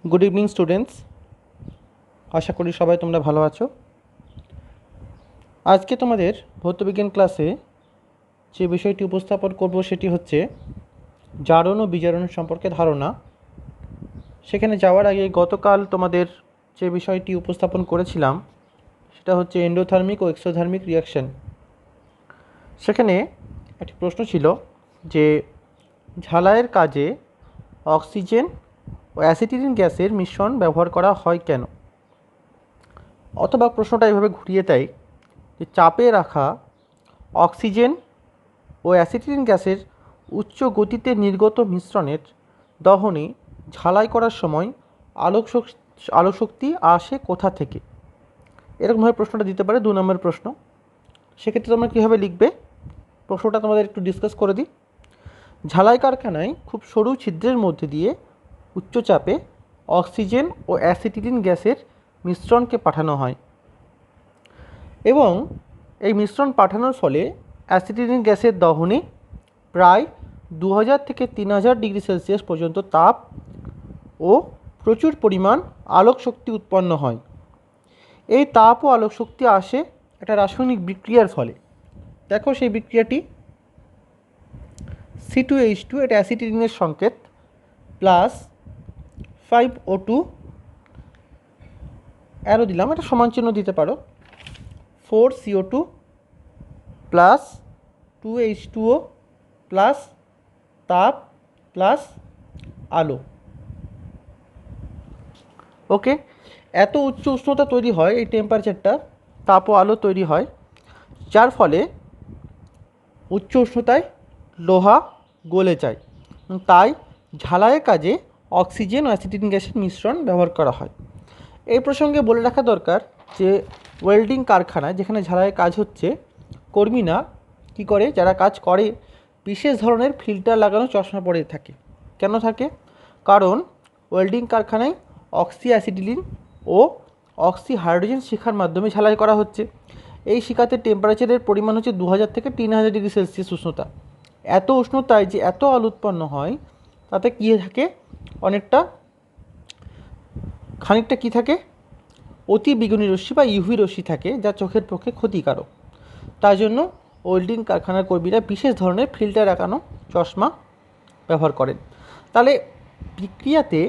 Good evening students, আশা করি সবাই তোমরা ভালো আছো। আজকে তোমাদের ভৌতবিজ্ঞান ক্লাসে যে বিষয়টি উপস্থাপন করব সেটি হচ্ছে জারণ ও বিজারণ সম্পর্কে ধারণা। সেখানে যাওয়ার আগে গতকাল তোমাদের যে বিষয়টি উপস্থাপন করেছিলাম সেটা হচ্ছে এন্ডোথার্মিক ও এক্সোথার্মিক রিয়াকশন। সেখানে একটি প্রশ্ন ছিল যে ঝালাইয়ের কাজে অক্সিজেন ও অ্যাসিটিলিন গ্যাসের মিশ্রণ ব্যবহার করা হয় কেন, অথবা প্রশ্নটা এভাবে ঘুরিয়ে দেয় যে চাপে রাখা অক্সিজেন ও অ্যাসিটিলিন গ্যাসের উচ্চ গতিতে নির্গত মিশ্রণের দহনে ঝালাই করার সময় আলোকশক্তি আসে কোথা থেকে। এরকমভাবে প্রশ্নটা দিতে পারে 2 নম্বর প্রশ্ন। সেক্ষেত্রে তোমরা কীভাবে লিখবে প্রশ্নটা তোমাদের একটু ডিসকাস করে দিই। ঝালাই কারখানায় খুব সরু ছিদ্রের মধ্যে দিয়ে উচ্চ চাপে অক্সিজেন ও অ্যাসিটিলিন গ্যাসের মিশ্রণকে পাঠানো হয় এবং এই মিশ্রণ পাঠানোর ফলে অ্যাসিটিলিন গ্যাসের দহনে প্রায় 2000 থেকে 3000 ডিগ্রি সেলসিয়াস পর্যন্ত তাপ ও প্রচুর পরিমাণ আলোক শক্তি উৎপন্ন হয়। এই তাপ ও আলোক শক্তি আসে একটা রাসায়নিক বিক্রিয়ার ফলে। দেখো সেই বিক্রিয়াটি C2H2, এটা অ্যাসিটিলিনের সংকেত, প্লাস 5O2 অ্যারো দিলাম, এটা সমান চিহ্ন দিতে পারো, 4CO2 প্লাস 2H2O প্লাস তাপ প্লাস আলো। ওকে, এত উচ্চ উষ্ণতা তৈরি হয়, এই টেম্পারেচারটা তাপ ও আলো তৈরি হয়, যার ফলে উচ্চ উষ্ণতায় লোহা গলে যায়। তাই ঝালাইয়ের কাজে অক্সিজেন ও অ্যাসিটিলিন গ্যাসের মিশ্রণ ব্যবহার করা হয়। এই প্রসঙ্গে বলে রাখা দরকার যে ওয়েল্ডিং কারখানায় যেখানে ঝালাইয়ের কাজ হচ্ছে, কর্মীরা কী করে, যারা কাজ করে বিশেষ ধরনের ফিল্টার লাগানো চশমা পরে থাকে। কেন থাকে? কারণ ওয়েল্ডিং কারখানায় অক্সি অ্যাসিটিলিন ও অক্সি হাইড্রোজেন শিখার মাধ্যমে ঝালাই করা হচ্ছে। এই শিখাতে টেম্পারেচারের পরিমাণ হচ্ছে 2000 থেকে 3000 ডিগ্রি সেলসিয়াস উষ্ণতা। এত উষ্ণতায় যে এত আলো উৎপন্ন হয় তাতে কী থাকে, অনেকটা খানিকটা কী থাকে, অতি বেগুনি রশ্মি বা ইউভি রশ্মি থাকে, যা চোখের পক্ষে ক্ষতিকারক। তাই জন্য ওয়েল্ডিং কারখানার কর্মীরা বিশেষ ধরনের ফিল্টার লাগানো চশমা ব্যবহার করেন। তাহলে বিক্রিয়াতে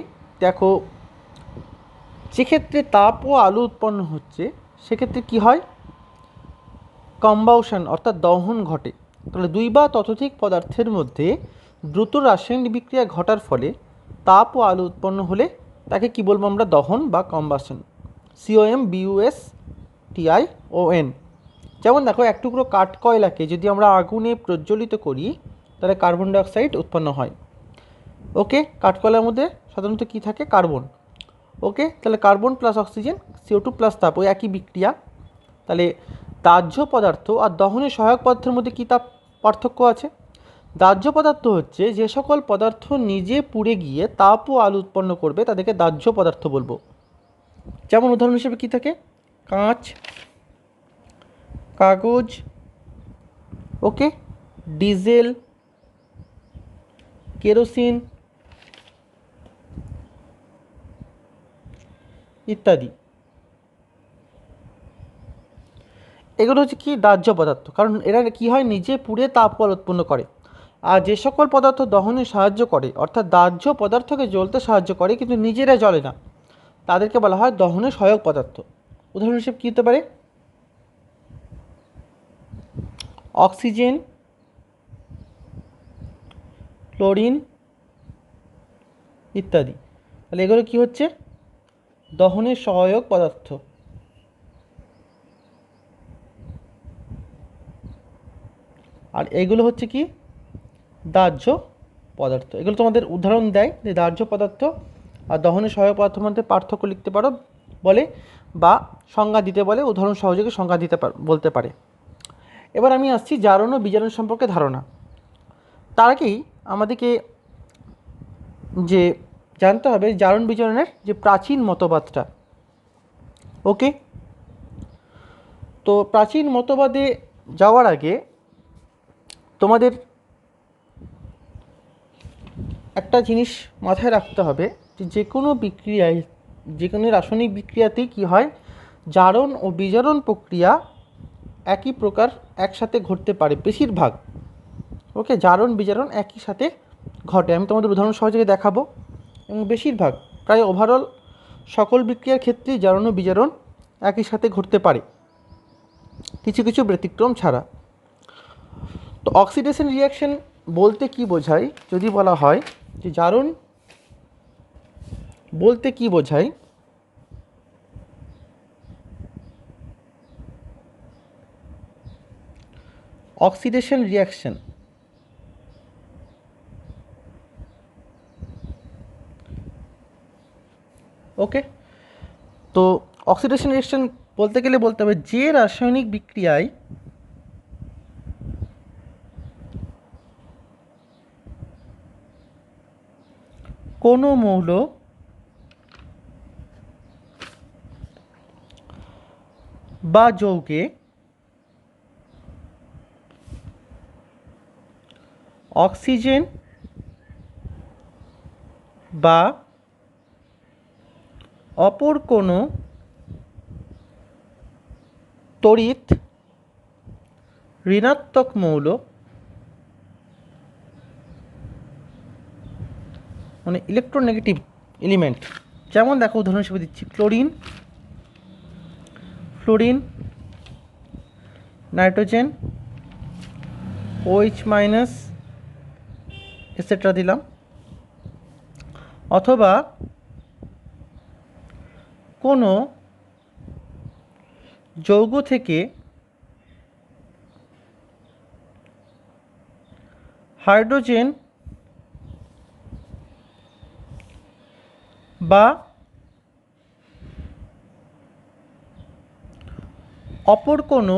দেখো, যেক্ষেত্রে তাপ ও আলো উৎপন্ন হচ্ছে সেক্ষেত্রে কি হয়, কম্বাউশন অর্থাৎ দহন ঘটে। তাহলে 2 বা ততোধিক পদার্থের মধ্যে দ্রুত রাসায়নিক বিক্রিয়া ঘটার ফলে তাপ ও আলো উৎপন্ন হলে তাকে কি বলবো আমরা, দহন বা কম্বাসন। COMBUSTION। যেমন দেখো, এক টুকরো কাঠকয়লাকে যদি আমরা আগুনে প্রজ্বলিত করি তাহলে কার্বন ডাইঅক্সাইড উৎপন্ন হয়। ওকে, কাঠকয়লার মধ্যে সাধারণত কি থাকে, কার্বন। ওকে, তাহলে carbon plus oxygen, CO2 plus তাপ, ওই একই বিক্রিয়া। তাহলে দাহ্য পদার্থ আর দহনের সহায়ক পদার্থের মধ্যে কী তাপ পার্থক্য আছে? দাহ্য পদার্থ হচ্ছে যে সকল পদার্থ নিজে পুড়ে গিয়ে তাপ ও আলো উৎপন্ন করবে, তাদেরকে দাহ্য পদার্থ বলবো। যেমন উদাহরণ হিসেবে কী থাকে, কাঁচ, কাগজ, ওকে, ডিজেল, কেরোসিন ইত্যাদি। এগুলো হচ্ছে কি, দাহ্য পদার্থ, কারণ এরা কি হয়, নিজে পুড়ে তাপ উৎপন্ন করে। আর যে সকল পদার্থ দহনে সাহায্য করে, অর্থাৎ দাহ্য পদার্থকে জ্বলতে সাহায্য করে কিন্তু নিজেরা জ্বলে না, তাদেরকে বলা হয় দহনের সহায়ক পদার্থ। উদাহরণ হিসেবে কী হতে পারে, অক্সিজেন, ক্লোরিন ইত্যাদি। তাহলে এগুলো কি হচ্ছে, দহনের সহায়ক পদার্থ। আর এগুলো হচ্ছে কি, দাহ্য পদার্থ। এগুলো তোমাদের উদাহরণ দেয় যে দাহ্য পদার্থ আর দহনের সহায়ক পদার্থের মধ্যে পার্থক্য লিখতে পারো বলে, বা সংজ্ঞা দিতে বলে, উদাহরণ সহযোগে সংজ্ঞা দিতে বলতে পারে। এবার আমি আসছি জারণ ও বিজারণ সম্পর্কে ধারণা। তার আগেই আমাদেরকে যে জানতে হবে জারণ বিজারণের যে প্রাচীন মতবাদটা। ওকে, তো প্রাচীন মতবাদে যাওয়ার আগে তোমাদের একটা জিনিস মাথায় রাখতে হবে, যে কোনো বিক্রিয়ায়, যে কোনো রাসায়নিক বিক্রিয়াতেই কী হয়, জারণ ও বিজারণ প্রক্রিয়া একই প্রকার একসাথে ঘটতে পারে বেশিরভাগ। ওকে, জারণ বিজারণ একই সাথে ঘটে। আমি তোমাদের উদাহরণ সহযোগে দেখাবো। এবং বেশিরভাগ, প্রায় ওভারঅল সকল বিক্রিয়ার ক্ষেত্রেই জারণ ও বিজারণ একই সাথে ঘটতে পারে, কিছু কিছু ব্যতিক্রম ছাড়া। তো অক্সিডেশন রিয়াকশন বলতে কি বোঝায় যদি বলা হয় যে জারণ বলতে কি বোঝায়, অক্সিডেশন রিয়াকশন ওকে। তো অক্সিডেশন রিয়াকশন বলতে গেলে বলতে হবে যে রাসায়নিক বিক্রিয়ায় কোনো মৌল বা যৌগে অক্সিজেন বা অপর কোনো তড়িৎ ঋণাত্মক মৌল, মানে ইলেকট্রোনেগেটিভ এলিমেন্ট, যেমন দেখো উদাহরণ হিসেবে দিচ্ছি chlorine, fluorine, nitrogen, OH minus etcetera দিলাম, অথবা কোনো যৌগ থেকে হাইড্রোজেন বা অপর কোনো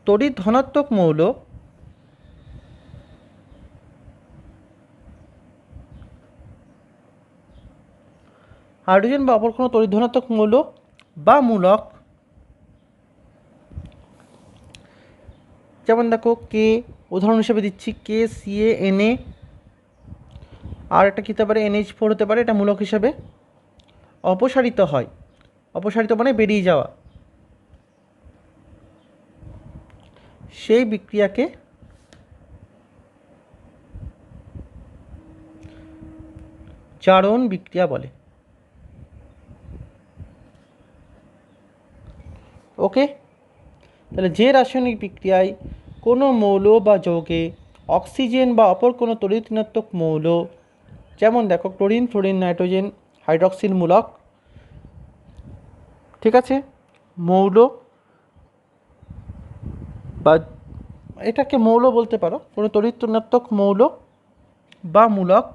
তড়িৎ ধনাত্মক মৌল হাইড্রোজেন বা অপর কোনো তড়িৎ ধনাত্মক মৌল বা মূলক, যেমন দেখো কে, উদাহরণ হিসেবে দিচ্ছি KCaNa, আর একটা কী হতে পারে NH4 হতে পারে, এটা মূলক হিসেবে অপসারিত হয়। অপসারিত মানে বেরিয়ে যাওয়া। সেই বিক্রিয়াকে জারণ বিক্রিয়া বলে। ওকে, তাহলে যে রাসায়নিক বিক্রিয়ায় কোনো মৌল বা যৌগে অক্সিজেন বা অপর কোনো তড়িৎ ঋণাত্মক মৌল, যেমন দেখো ক্লোরিন, ফ্লোরিন, নাইট্রোজেন, হাইড্রক্সিল মূলক, ঠিক আছে, মৌল বা এটাকে মৌল বলতে পারো, কোনো তড়িৎ ঋণাত্মক মৌল বা মূলক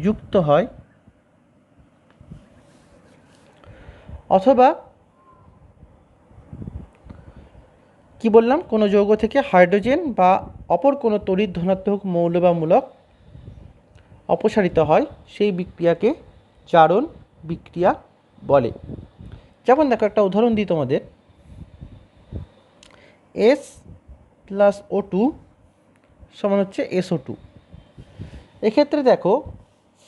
যুক্ত হয়, অথবা কি বললাম, কোনো যৌগ থেকে হাইড্রোজেন বা অপর কোনো তড়িৎ ধনাত্মক মৌল বা মূলক অপসারিত হয়, সেই বিক্রিয়াকে জারণ বিক্রিয়া বলে। যেমন দেখো একটা উদাহরণ দিই তোমাদের, S+O2 সমান হচ্ছে SO2। এক্ষেত্রে দেখো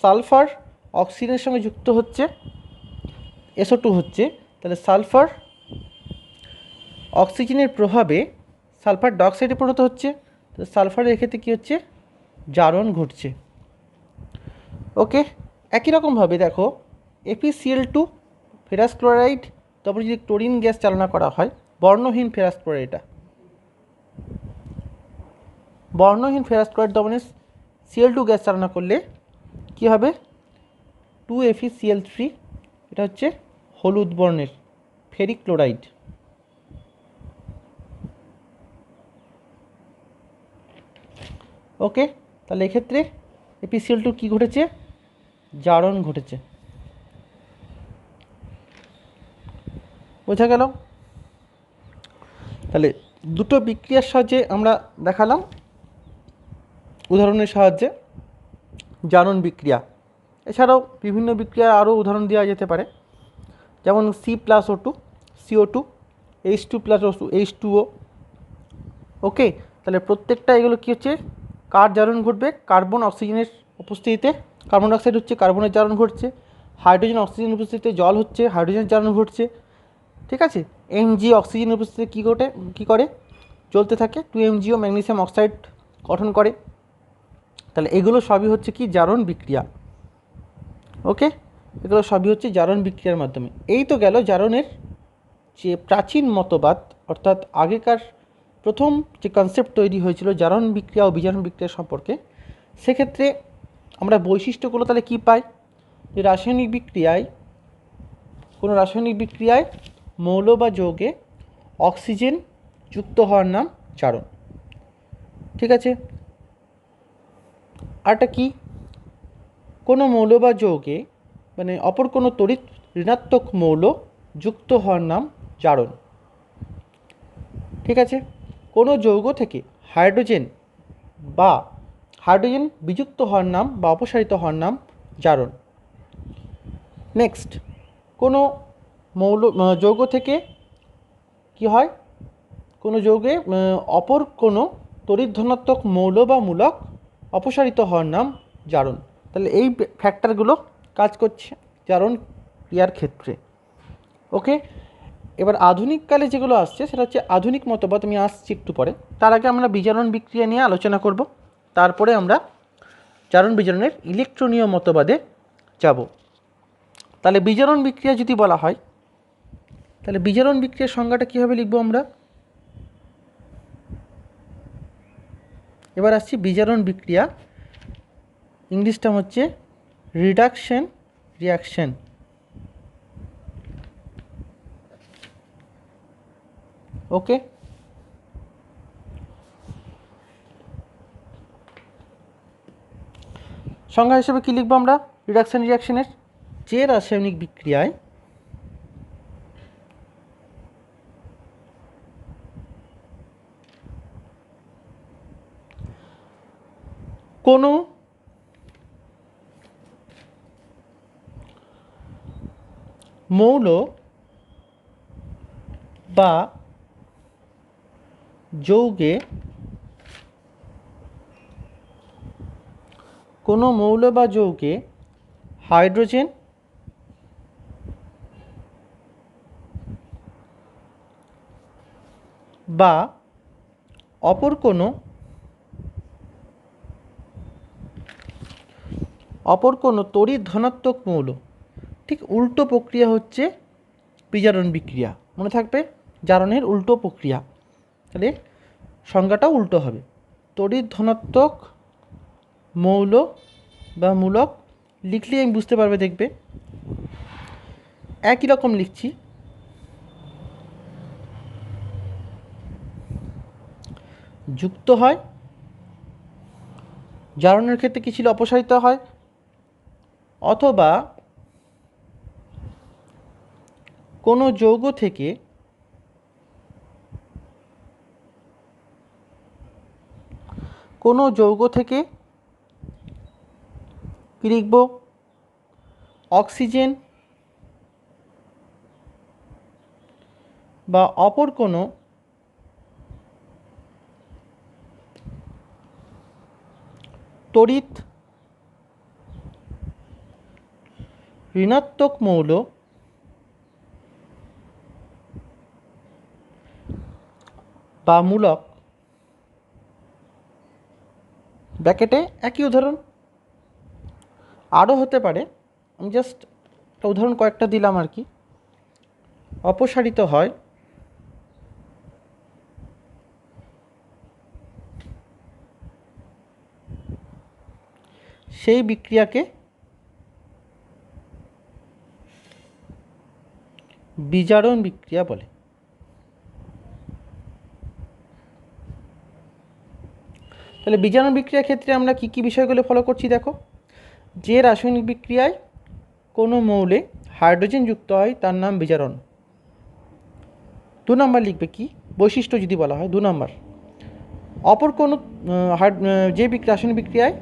সালফার অক্সিজেনের সঙ্গে যুক্ত হচ্ছে, SO2 হচ্ছে, তাহলে সালফার অক্সিজেনের প্রভাবে সালফার ডাইঅক্সাইডে পরিণত হচ্ছে, তো সালফারের এক্ষেত্রে কী হচ্ছে, জারণ ঘটছে। ওকে, একই রকমভাবে দেখো FeCl2 ফেরাস ক্লোরাইড, তারপরে যদি ক্লোরিন গ্যাস চালনা করা হয়, বর্ণহীন ফেরাস ক্লোরাইড, বর্ণহীন ফেরাস ক্লোরাইড দমনে Cl2 গ্যাস চালনা করলে কি হবে, 2FeCl3, এটা হচ্ছে হলুদ বর্ণের ফেরিক ক্লোরাইড। ওকে, তাহলে এক্ষেত্রে FeCl2 কি ঘটেছে, জারণ ঘটেছে। বোঝা গেল? তাহলে দুটো বিক্রিয়ার সাহায্যে আমরা দেখালাম উদাহরণের সাহায্যে জারণ বিক্রিয়া। এছাড়াও বিভিন্ন বিক্রিয়া আরও উদাহরণ দেওয়া যেতে পারে, যেমন C+O2 CO2, H2+H2O। ওকে, তাহলে প্রত্যেকটা এগুলো কী হচ্ছে, কার জারণ ঘটবে, কার্বন অক্সিজেনের উপস্থিতিতে কার্বন ডাইঅক্সাইড হচ্ছে, কার্বনের জারণ ঘটছে, হাইড্রোজেন অক্সিজেনের উপস্থিতিতে জল হচ্ছে, হাইড্রোজেনের জারণ ঘটছে। ঠিক আছে, Mg অক্সিজেনের উপস্থিতিতে কী করে জ্বলতে থাকে, 2MgO ম্যাগনেসিয়াম অক্সাইড গঠন করে। তাহলে এগুলো সবই হচ্ছে কি জারণ বিক্রিয়া। ওকে, এগুলো সবই হচ্ছে জারণ বিক্রিয়ার মাধ্যমে। এই তো গেল জারণের যে প্রাচীন মতবাদ, অর্থাৎ আগেকার প্রথম যে কনসেপ্ট তৈরি হয়েছিল জারণ বিক্রিয়া ও বিজারণ বিক্রিয়া সম্পর্কে। সেক্ষেত্রে আমরা বৈশিষ্ট্যগুলো তাহলে কী পাই, যে কোনো রাসায়নিক বিক্রিয়ায় মৌল বা যৌগে অক্সিজেন যুক্ত হওয়ার নাম জারণ। ঠিক আছে, আরটা কি, কোনো মৌল বা যৌগে মানে অপর কোনো তড়িৎ ঋণাত্মক মৌল যুক্ত হওয়ার নাম জারণ। ঠিক আছে, কোনো যৌগ থেকে হাইড্রোজেন বিযুক্ত হওয়ার নাম বা অপসারিত হওয়ার নাম জারণ। নেক্সট, কোনো যৌগ থেকে কি হয়, কোনো যৌগে অপর কোনো তড়িৎ ধনাত্মক মৌল বা মূলক অপসারিত হওয়ার নাম জারণ। তাহলে এই ফ্যাক্টরগুলো কাজ করছে জারণ ক্রিয়ার ক্ষেত্রে। ওকে, এবার আধুনিককালে যেগুলো আসছে সেটা হচ্ছে আধুনিক মতবাদ, আমি আসছি একটু পরে। তার আগে আমরা বিজারণ বিক্রিয়া নিয়ে আলোচনা করব, তারপরে আমরা জারণ বিজারণের ইলেকট্রনীয় মতবাদে যাব। তাহলে বিজারণ বিক্রিয়া যদি বলা হয়, তাহলে বিজারণ বিক্রিয়ার সংজ্ঞাটা কীভাবে লিখব আমরা। এবার আসছি বিজারণ বিক্রিয়া, ইংলিশ টার্ম হচ্ছে রিডাকশন রিয়াকশন। ওকে, সংজ্ঞা হিসেবে কী লিখব আমরা রিডাকশন রিয়াকশনের, যে রাসায়নিক বিক্রিয়ায় কোনো মৌল বা যৌগে হাইড্রোজেন বা অপর কোনো তড়িৎ ধনাত্মক মৌল, ঠিক উল্টো প্রক্রিয়া হচ্ছে বিজারণ বিক্রিয়া। মনে থাকবে, জারণের উল্টো প্রক্রিয়া, তাহলে সংজ্ঞাটাও উল্টো হবে। তড়িৎ ধনাত্মক মৌল বা মূলক লিখলেই আমি বুঝতে পারবে, দেখবে একই রকম লিখছি। যুক্ত হয়, জারণের ক্ষেত্রে কী ছিল, অপসারিত হয়, অথবা কোনো যৌগ থেকে কী লিখব, অক্সিজেন বা অপর কোনো তড়িৎ ঋণাত্মক মৌল বা মূলক, ব্র্যাকেটে একই উদাহরণ আরও হতে পারে, আমি জাস্ট একটা উদাহরণ কয়েকটা দিলাম আর কি। অপসারিত হয় সেই বিক্রিয়াকে বিজারণ বিক্রিয়া বলে। তাহলে বিজারণ বিক্রিয়ার ক্ষেত্রে আমরা কী কী বিষয়গুলো ফলো করছি দেখো, যে রাসায়নিক বিক্রিয়ায় কোনো মৌলে হাইড্রোজেন যুক্ত হয় তার নাম বিজারণ। 2 নম্বর লিখবে কি বৈশিষ্ট্য যদি বলা হয়, 2 নম্বর, অপর কোনো রাসায়নিক বিক্রিয়ায়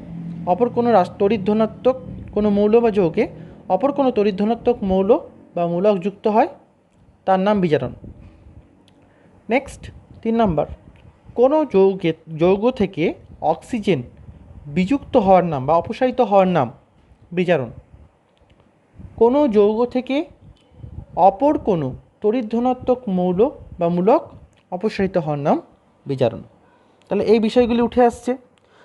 অপর কোনো তড়িৎ ধনাত্মক কোনো মৌল বা যৌগে অপর কোনো তড়িৎ ধনাত্মক মৌল বা মূলক যুক্ত হয় তার নাম বিজারণ। নেক্সট 3 নাম্বার, কোনো যৌগ থেকে অক্সিজেন বিযুক্ত হওয়ার নাম বা অপসারিত হওয়ার নাম বিজারণ। কোনো যৌগ থেকে অপর কোনো তড়িৎ ধনাত্মক মৌল বা মূলক অপসারিত হওয়ার নাম বিজারণ। তাহলে এই বিষয়গুলি উঠে আসছে।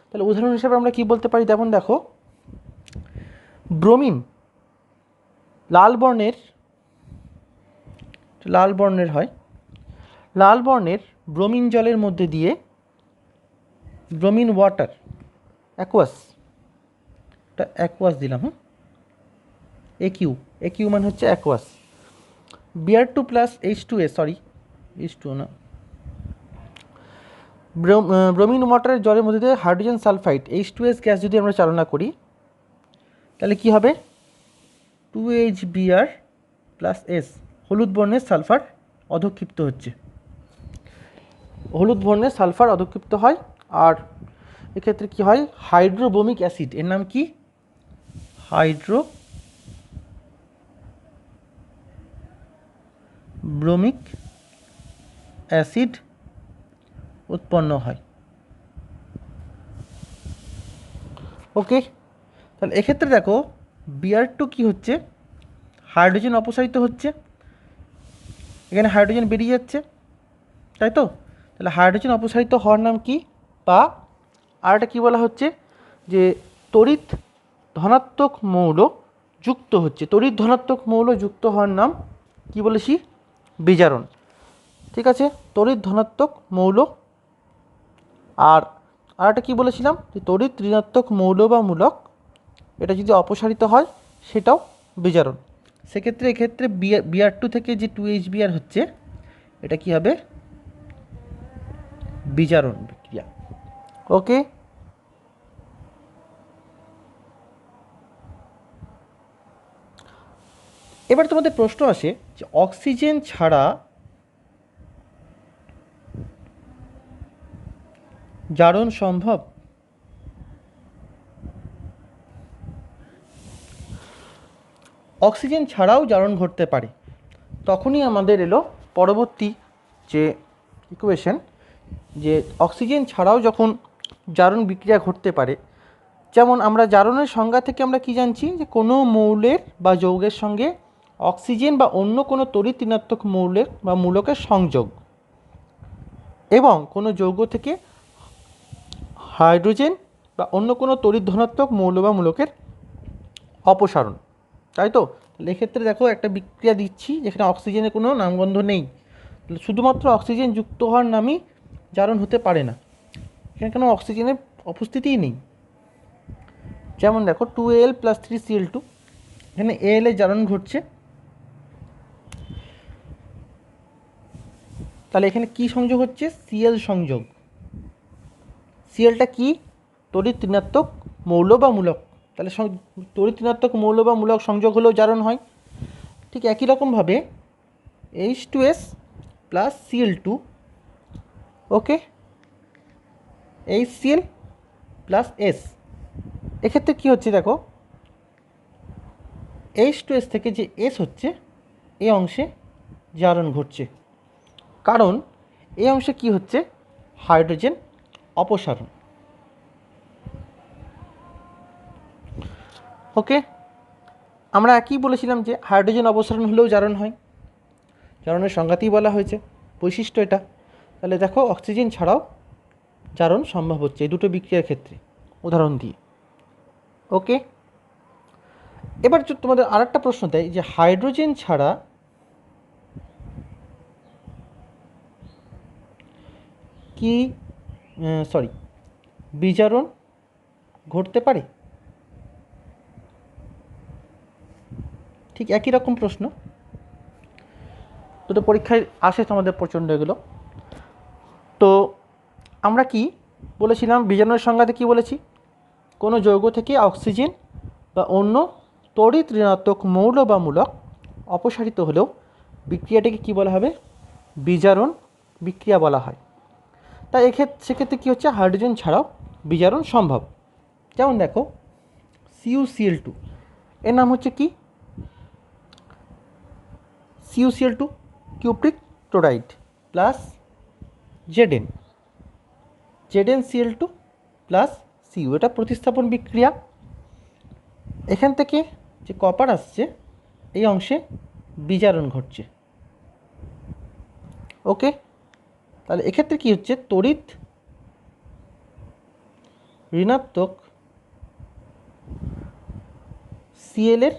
তাহলে উদাহরণ হিসেবে আমরা কি বলতে পারি, যেমন দেখো ব্রোমিন লাল বর্ণের হয়, লাল বর্ণের ব্রোমিন জলের মধ্যে দিয়ে ব্রোমিন ওয়াটার অ্যাকুয়াস দিলাম, একিউ মানে হচ্ছে aqueous, Br2 plus H2S, H2 না, ব্রোমিন ওয়াটারের জলের মধ্যে দিয়ে হাইড্রোজেন সালফাইড H2S গ্যাস যদি আমরা চালনা করি তাহলে কি হবে, 2HBr প্লাস S, হলুদ বর্ণের সালফার অধক্ষিপ্ত হচ্ছে, হলুদ বর্ণের সালফার অধক্ষিপ্ত হয়। আর এক্ষেত্রে কি হয়, হাইড্রোব্রোমিক অ্যাসিড, এর নাম কি, হাইড্রোব্রোমিক অ্যাসিড উৎপন্ন হয়। ওকে, তাহলে এক্ষেত্রে দেখো Br2 কি হচ্ছে, হাইড্রোজেন অপসারিত হচ্ছে, এখানে হাইড্রোজেন বেরিয়ে যাচ্ছে, তাই তো। তাহলে হাইড্রোজেন অপসারিত হওয়ার নাম কি, বা আর একটা কী বলা হচ্ছে যে তড়িৎ ধনাত্মক মৌল যুক্ত হচ্ছে, তড়িৎ ধনাত্মক মৌল যুক্ত হওয়ার নাম কি বলেছি, বিজারণ। ঠিক আছে, তড়িৎ ধনাত্মক মৌল। আর একটা কী বলেছিলাম, যে তড়িৎ ঋণাত্মক মৌল বা মূলক এটা যদি অপসারিত হয় সেটাও বিজারণ। সেক্ষেত্রে এক্ষেত্রে Br2 থেকে যে 2HBr হচ্ছে এটা কি হবে, বিজারণ বিক্রিয়া। ওকে, এবার তোমাদের প্রশ্ন আসে যে অক্সিজেন ছাড়া জারণ সম্ভব? অক্সিজেন ছাড়াও জারণ ঘটতে পারে। তখনই আমাদের এলো পরবর্তী যে ইকুয়েশন, যে অক্সিজেন ছাড়াও যখন জারণ বিক্রিয়া ঘটতে পারে, যেমন আমরা জারণের সংজ্ঞা থেকে আমরা কি জানছি, যে কোনো মৌলের বা যৌগের সঙ্গে অক্সিজেন বা অন্য কোনো তড়িৎ ঋণাত্মক মৌলের বা মূলকের সংযোগ, এবং কোনো যৌগ থেকে হাইড্রোজেন বা অন্য কোনো তড়িৎ ধনাত্মক মৌল বা মূলকের অপসারণ, তাই তো। তাহলে এক্ষেত্রে দেখো একটা বিক্রিয়া দিচ্ছি যেখানে অক্সিজেনের কোনো নামগন্ধ নেই, তাহলে শুধুমাত্র অক্সিজেন যুক্ত হওয়ার নামই জারণ হতে পারে না, এখানে কোনো অক্সিজেনের উপস্থিতিই নেই। যেমন দেখো 2Al প্লাস 3Cl2, এখানে Al এর জারণ ঘটছে, তাহলে এখানে কি সংযোগ হচ্ছে, Cl সংযোগ। Clটা কি, তড়িৎ ঋণাত্মক মৌল বা মূলক, তাহলে তড়িৎ ঋণাত্মক মৌল বা মূলক সংযোগ হলেও জারণ হয়। ঠিক একই রকমভাবে H2S প্লাস Cl2, ওকে, HCl প্লাস S, এক্ষেত্রে কী হচ্ছে দেখো, H2S থেকে যে S হচ্ছে এই অংশে জারণ ঘটছে, কারণ এই অংশে কি হচ্ছে, হাইড্রোজেন অপসারণ। ওকে, আমরা একই বলেছিলাম যে হাইড্রোজেন অপসারণ হলেও জারণ হয়, জারণের সংজ্ঞাতেই বলা হয়েছে, বৈশিষ্ট্য এটা। তাহলে দেখো অক্সিজেন ছাড়াও জারণ সম্ভব হচ্ছে এই দুটো বিক্রিয়ার ক্ষেত্রে, উদাহরণ দিয়ে। ওকে, এবার তোমাদের আর একটা প্রশ্ন দেয় যে হাইড্রোজেন ছাড়া কি বিজারণ ঘটতে পারে? ঠিক একই রকম প্রশ্ন, দুটো পরীক্ষায় আসে তোমাদের প্রচণ্ড এগুলো। তো আমরা কি বলেছিলাম, বিজারণের সংজ্ঞাতে কি বলেছি, কোনো যৌগ থেকে অক্সিজেন বা অন্য তড়িৎ ঋণাত্মক মৌল বা মূলক অপসারিত হলেও বিক্রিয়াটাকে কী বলা হবে, বিজারণ বিক্রিয়া বলা হয়। তাই সেক্ষেত্রে কী হচ্ছে, হাইড্রোজেন ছাড়াও বিজারণ সম্ভব। যেমন দেখো CuCl2, এর নাম হচ্ছে কি, CuCl2 cupric chloride plus Zn, ZnCl2 plus Cu, এটা প্রতিস্থাপন বিক্রিয়া। এখান থেকে যে কপার আসছে এই অংশে বিজারণ ঘটছে। ওকে, তাহলে এক্ষেত্রে কী হচ্ছে, তড়িৎ ঋণাত্মক Cl এর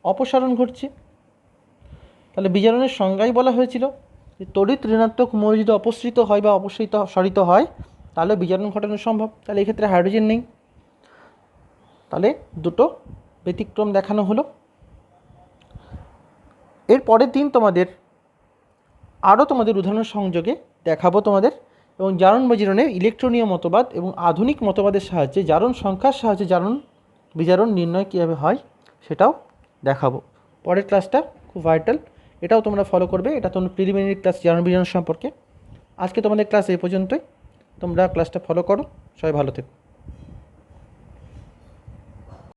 অপসারণ ঘটছে। তাহলে বিজারণের সংজ্ঞায় বলা হয়েছিল যে তড়িৎ ঋণাত্মক মৌল যদি অপসৃত হয় বা অপসারিত হয় তাহলে বিজারণ ঘটানো সম্ভব। তাহলে এক্ষেত্রে হাইড্রোজেন নেই, তাহলে দুটো ব্যতিক্রম দেখানো হলো। এর পরের দিন তোমাদের উদাহরণ সংযোগে দেখাবো তোমাদের, এবং জারণ বিজারণের ইলেকট্রনীয় মতবাদ এবং আধুনিক মতবাদের সাহায্যে জারণ সংখ্যার সাহায্যে বিজারণ নির্ণয় কীভাবে হয় সেটাও দেখাবো। পরের ক্লাসটা খুব ভাইটাল, এটাও তোমরা ফলো করবে। এটা তোমরা প্রিলিমিনারি ক্লাস জারণ বিজারণ সম্পর্কে। আজকে তোমাদের ক্লাস এই পর্যন্তই, তোমরা ক্লাসটা ফলো করো। সবাই ভালো থেকো।